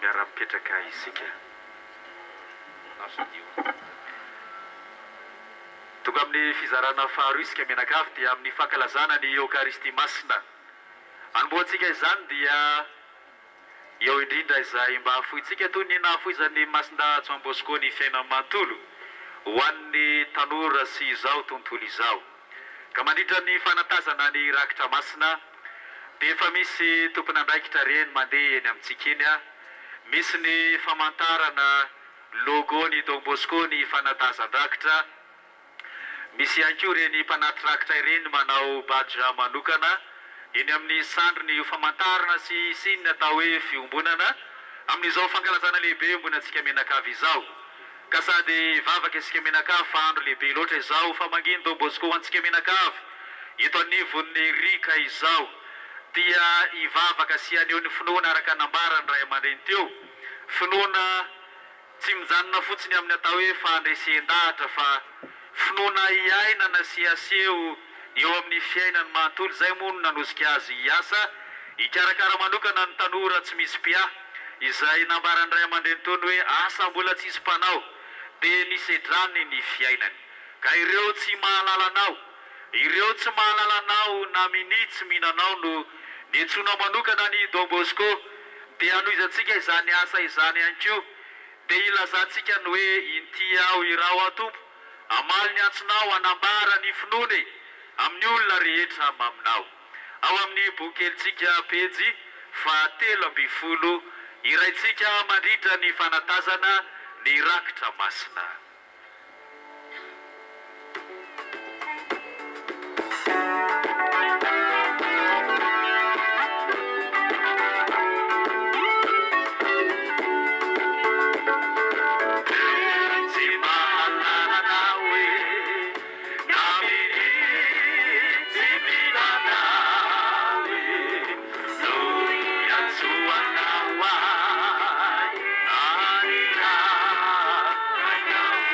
miara-mipetraka isika tonga amin'ny fizarana faharoa isika menakavy dia amin'ny fankalazana ny Eucharistie masina. Anomboantsika izany dia eo indrindra izay mba afoitsika toy ny nahafoizan'ny Masina Don Bosco ny fiainany manontolo ho an'ny tanora sy izao tontolo izao. Ka mandritra ny fanatazana ny rakitra masina dia efa misy tompon'andraikitra reny mandeha eny amintsika eny a. Misy ny famantarana logo ny Don Bosco ny fanatazan-drakitra. Misy ihany koa reny mpanaty rakitra ireny manao badge manokana eny amin'ny sandrony famantarana sy sinina atao hoe fiombonana amin'izao fankalazana lehibe ombonantsika menakavy izao. Ka sady vavaka isika menakavy fa andro lehibe loatra izao fa manginy Don Bosco antsika menakavy eto anivon'ny rika izao dia ivavaka sy aneo ny finoana araka nambarany ray aman-dreny teo. Finoana tsy mijanona fotsiny amin'ny atao hoe fandresen-dahatra fa finoana iainana sy aseho eo amin'ny fiainany manontolo. Zay moa no nanosika azy hiasa hikarakara manokana ny tanora tsy misy pia izay nambarany ray aman-dreny tony hoe asa mbola tsisy mpanao dia nisedrany ny fiainany. Ka ireo tsy mahalalanao, ireo tsy mahalalanao na minitsy mihinanao no niantsona manokana ny Don Bosco dia anoizantsika izany asa izany ihany koa dia ilazantsika ny hoe inty aho irao atompo amaly ny antsonao anambara ny finoany amin'ny olona rehetra maminao. Ao amin'ny bokentsika pejy 17 iraitsika mandritra ny fanatazana ny rakitra masina. I know.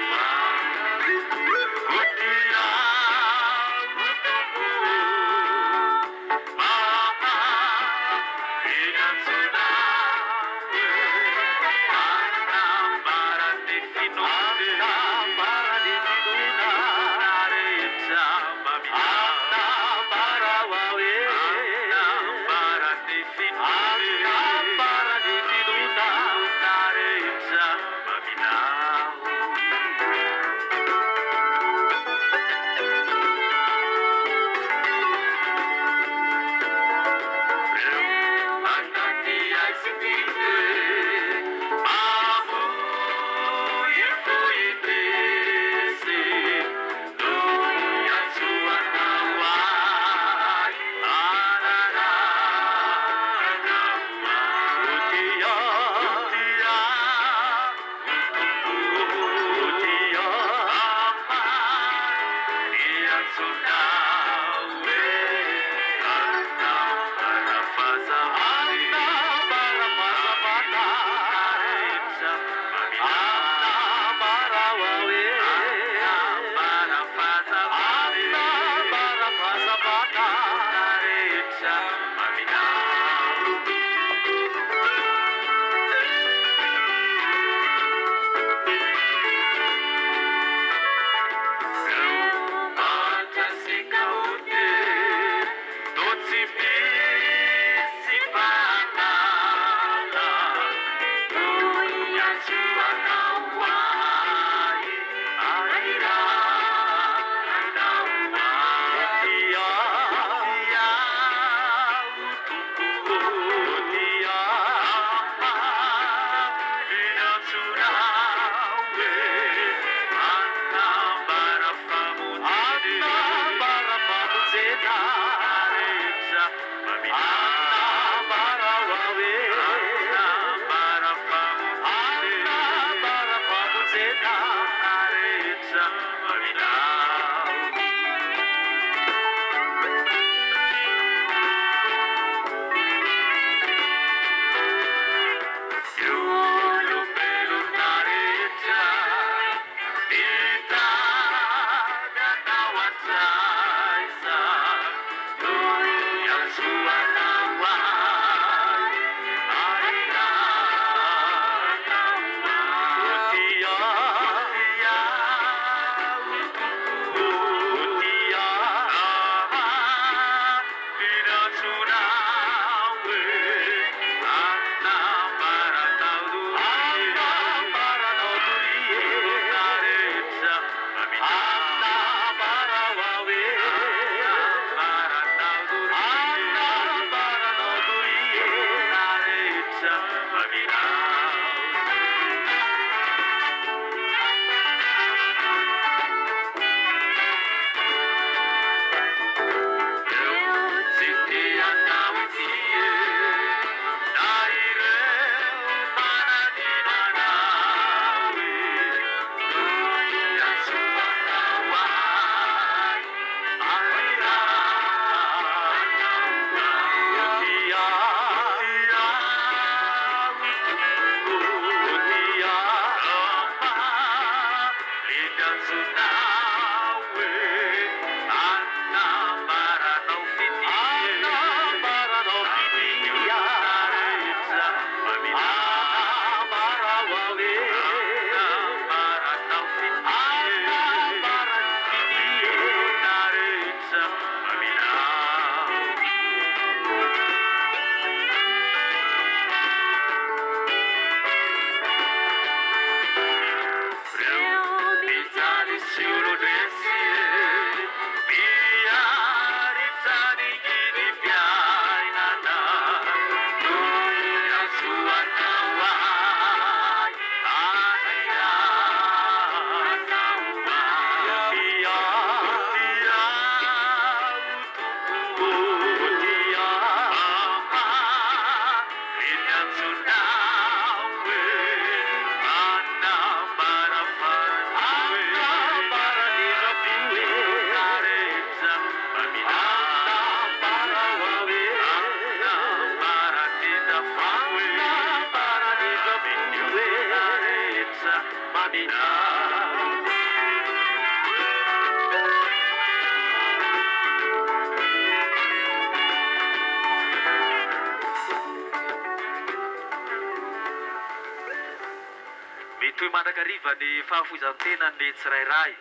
Mandrakariva ny fahafoizan-tena ny tsirairay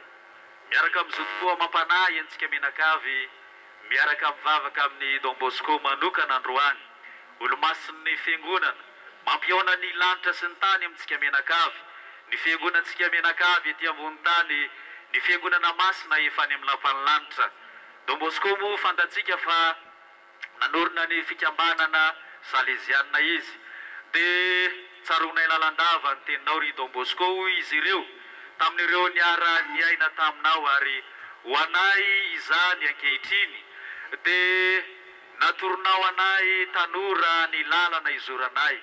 miaraka amin'izao tokoa mampanahy antsika mianakavy miaraka mivavaka amin'ny Don Bosco manokana androany olo-mason'ny fiangonana mampiona ny lanitra sy ny tany amintsika mianakavy ny fiangonantsika mianakavy ety ambony tany ny fiangonana masina efa any amin'ny lapan'ny lanitra Don Bosco moa fantatsika fa nanorina ny fikambanana Salesianina izy dia tsarona ilalandava ny teninao ry Don Bosco izy ireo tamin'ireo niara niaina taminao ary ho anay izany ankehitriny dia naturonao anay tanora ny lalana izoranay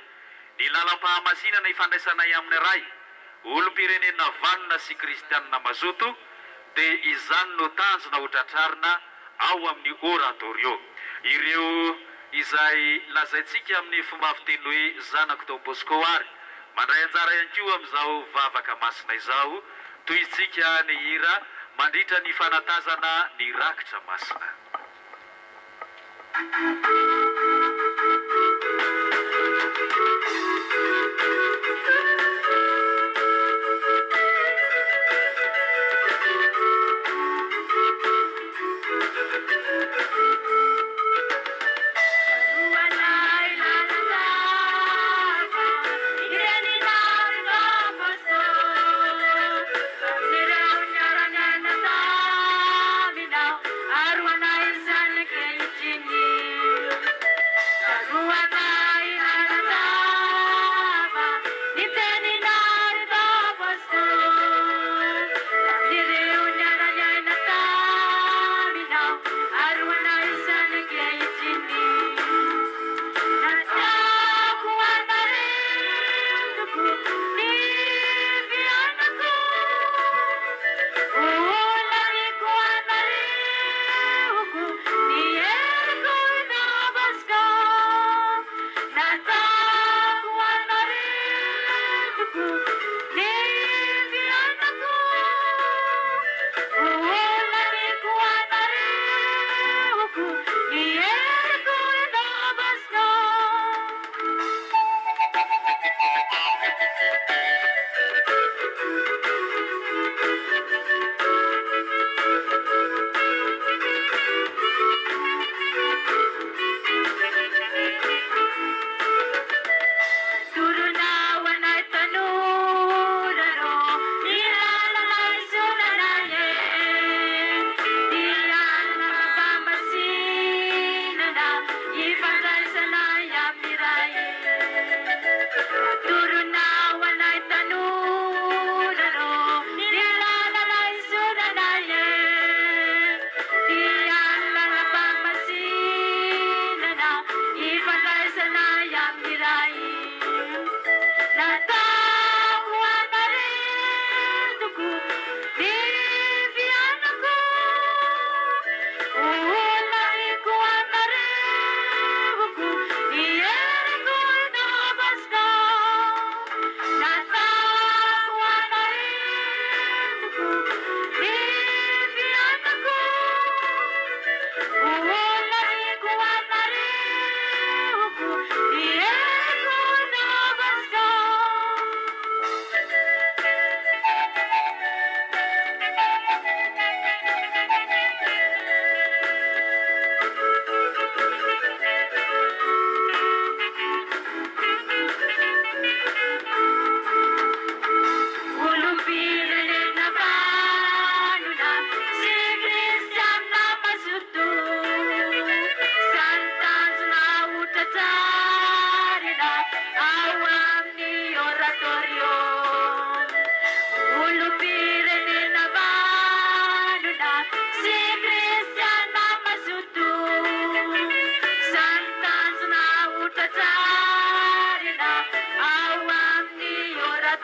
ny lalam-pahamasinana ifandraisanay amin'ny ray olom-pirenena vanona sy kristianina mazoto dia izany no tanjona ho tratrarina ao amin'ny oratorio ireo izay lazaitsika amin'ny fomba fiteny hoe zanako Don Bosco ary mandray anjara ihany koa amin'izao vavaka masina izao toy isika ny hira mandritra ny fanatazana ny rakitra masina.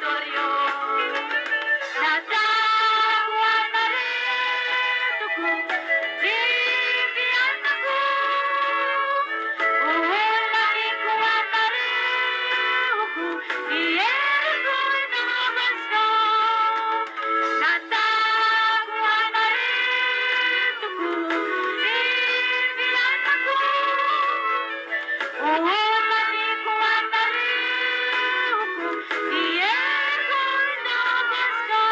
laboratorio. Nataku anaretuku, vivianaku. Ulangiku anaretuku, ieriku inabasko. Nataku anaretuku, vivianaku. Ulangiku anaretuku, ieriku inabasko.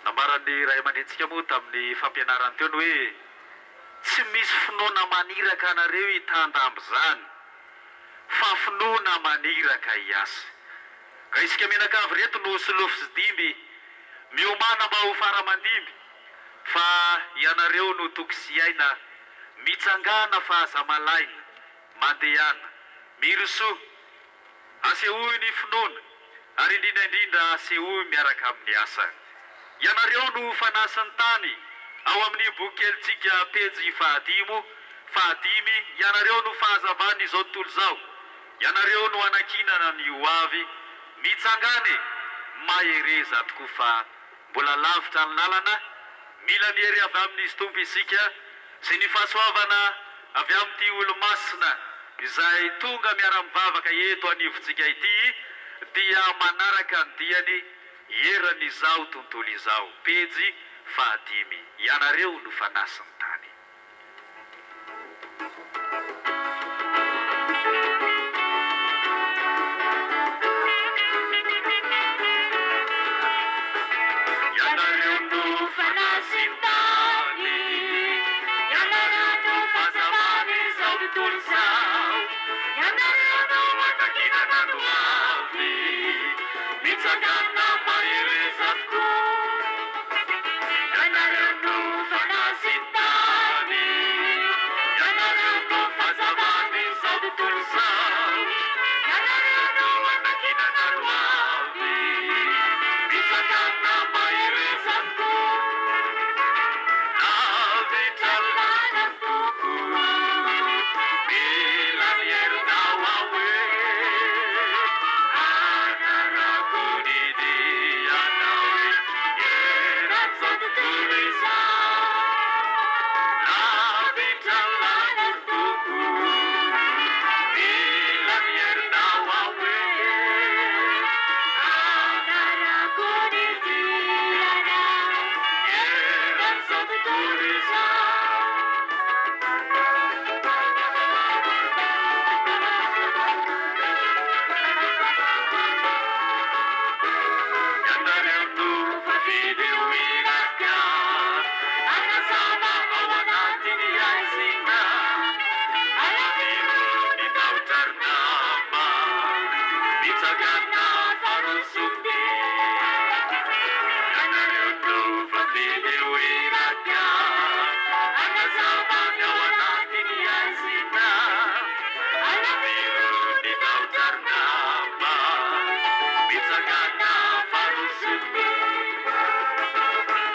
Namarany ray aman-drentsika moa tamin'ny fampianarany teo ny hoe tsy misy finoana maniraka anareo hitandamby zany fa finoana maniraka hiasa. Ka isika menakavy reto no solofo sy dimby miomana mba ho faramandimby fa ianareo no tokosiaina mitsangana fahazamalaina mandehana mirosoa asehoy ny finoana ary indrindraindrindra asehoy miaraka amin'ny asa. Ianareo no fanasan'ny tany ao amin'ny boky kelitsika pejy 10, ianareo no fahazavany izao tontolo izao. Ianareo no anakinana ny hoavy mitsangane mahereza tokoa fa mbola lavitra ny lalana, mila niery avy amin'izy tompo isika sy ny fahasoavana avy amin'ity olo-masina izay tonga miara-mivavaka eto anivontsika ity dia manaraka ny diany eran'izao tontolo izao. Pejy 10, ianareo no fanasan'ny tany. Ianareo no fanasan'ny tany, ianareo no fahazavany izao tontolo izao. Ianareo no manakinana ny hoavy mitsangana mahereza tokoa. Ianareo no fanasan'ny tany, ianareo no fahazavany izao tontolo izao. Ianareo no manakinana ny hoavy mitsangana mahereza tokoa. Lavitra lana toko, mila mierinao ahoe. Anarako ny dianao hoe eran'izao tontolo izao. Lavitra lana toko, mila mierinao ahoe. Anarako ny dianao eran'izao tontolo izao. Ianareo no favidy ho iraka, anazava ao anatiny aizina. Alaviro ny tahotra-rinama, mitsangana farosobe. Ianareo no favidy ho iraka, anazava ao anatiny aizina. Alaviro ny tahotra-rinama, mitsangana farosobe.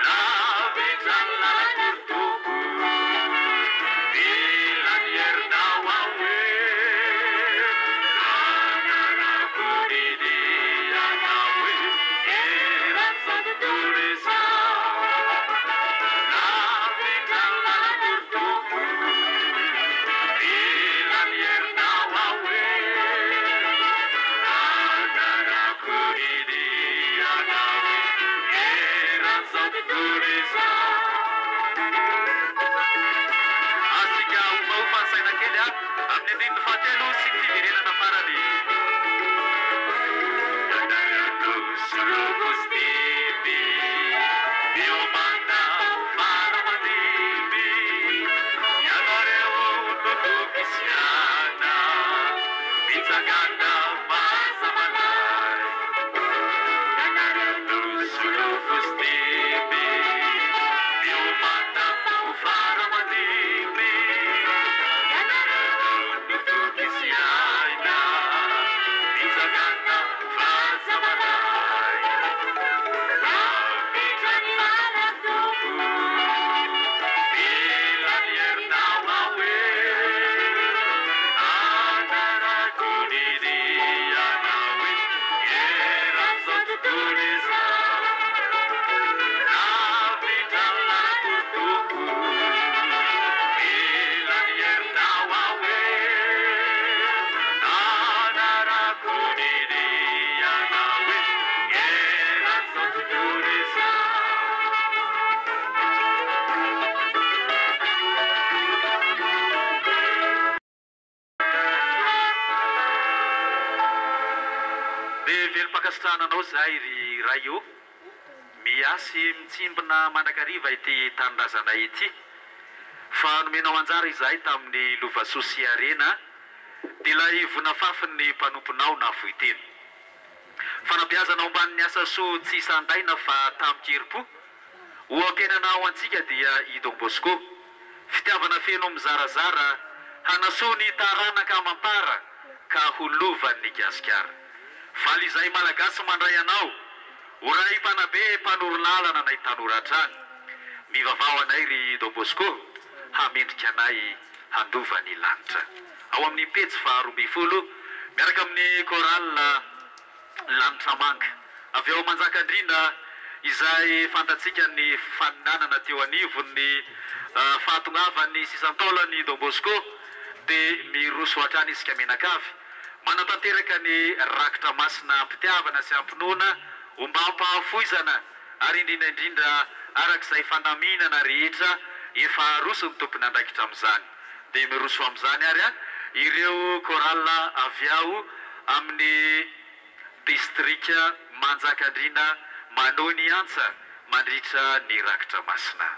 Lavitra lana toko, mila mierinao ahoe. Anarako ny dianao hoe eran'izao tontolo izao. Lavitra lana toko, mila mierinao ahoe. Anarako ny dianao hoe eran'izao tontolo izao. Asika omaofa ny saina kely amin'ny andininy fahatelo sy ny fiverenana farany. Ianareo no solofo sy dimby, miomana faramandimby. Ianareo no tokisiana mitsangana fahazavalahy. Ianareo no solofo sy dimby, miomana faramandimby. Ianareo no tokisiana mitsangana fahazavalahy. Lavitra ny lana toko, mila mierinao ahoe. dia velom-pakasitrahana anao zay ry ray io miasy mitsimbina mandrakariva ity tanindrazana ity fa nomenao anjara izahay tamin'ny Lovasosy Arena dia ilay vonafafiny mpanomponao na voiteny fanabeazanao ambanin'ny asa soa tsy isandaina fa tamin-keripo ho ampiainanao antsika dia i Don Bosco fitiavana feno mizarazara hanasoa ny taranaka mampara ka ho lovan'ny gasikara faly izay malagasy mandray anao ho ray mpanabe mpanoron'alana nay tanoratrany mivavao anay ry Don Bosco hamendrika anay handova ny lanitra ao amin'ny pejy faharoa ambin'ny folo miaraka amin'ny korala lanitra manga avy eo manjakandrina izay fantatsika ny faninanana teo anivony fahatongavany sisantaolany Don Bosco dia miroso hatrany isika menakavy manatanteraka ny rakitra masina mpitiavana sy ampinoana omba ampahafoizana ary indrindraindrindra arak'izay fandaminana rehetra efa roso ny tompony andraikitra amin'izany dia miroso amin'izany ary ireo korala avy ao amin'ny distrika manjakandrina manao ny antsa mandritra ny rakitra masina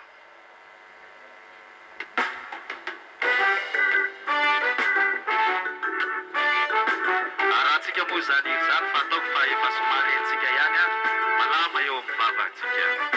arahantsika moa zany izany fa ataoko fa efa somary antsika ihany malama eo amin'ny vavantsika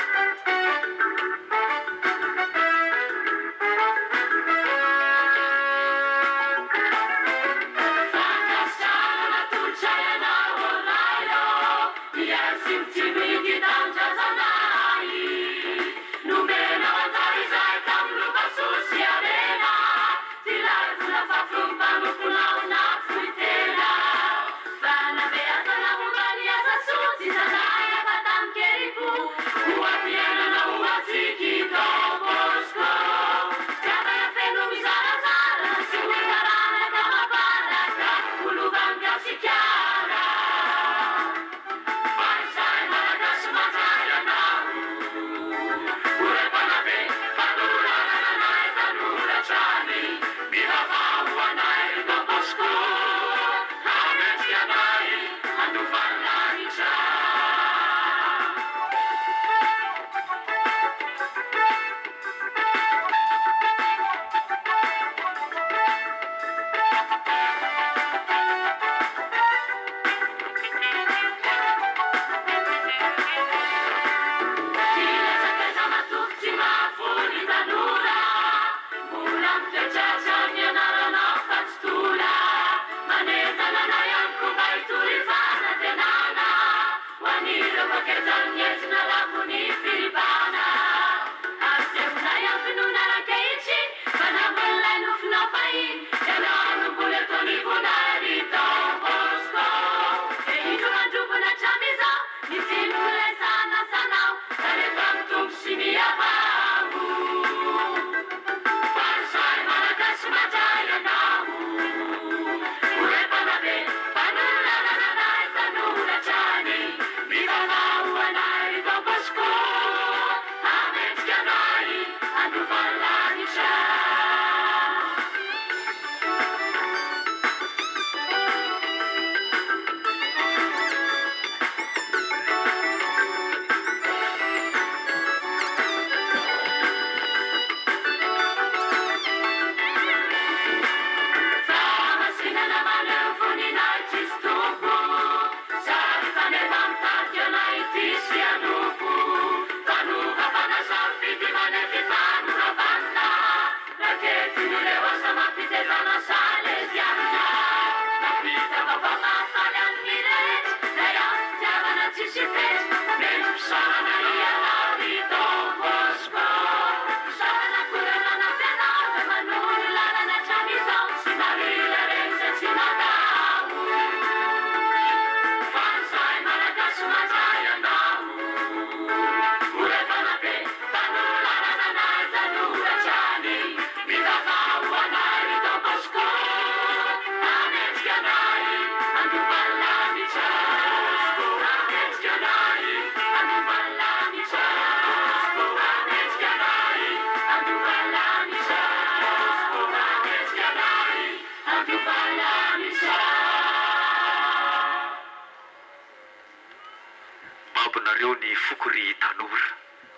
anareo ny fokory tanora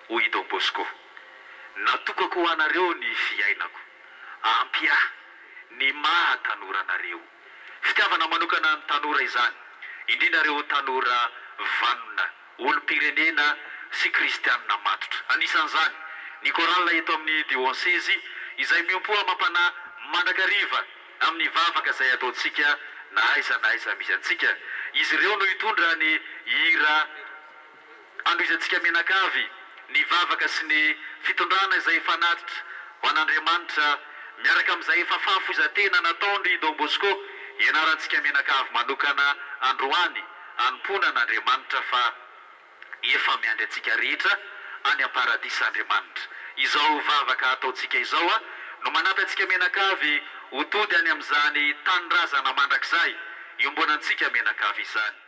hoy Don Bosco. Natokako ho anareo ny fiainako, ampy ahy ny maha tanora anareo. Fitiavana manokana ny tanora izany, indrindra reo tanora vanona, olom-pirenena sy kristianina matotra. Anisan'izany ny korala eto amin'ny diocèse izay miompoa mampana mandrakariva amin'ny vavaka izay ataontsika na aiza misy antsika. Izy ireo no hitondra ny hira androizantsika menakavy, ny vavaka sy ny fitondrana izay fanatitra ho an'Andriamanitra miaraka amin'izay fafafoizan-tena nataony Don Bosco ianarantsika menakavy manokana androany anompona an'Andriamanitra fa efa miandry antsika rehetra any am-paradis'Andriamanitra. Izao vavaka ataontsika izao no manampy antsika menakavy ho tody any amin'izany tanindrazana mandrakizay iombonantsika menakavy izany.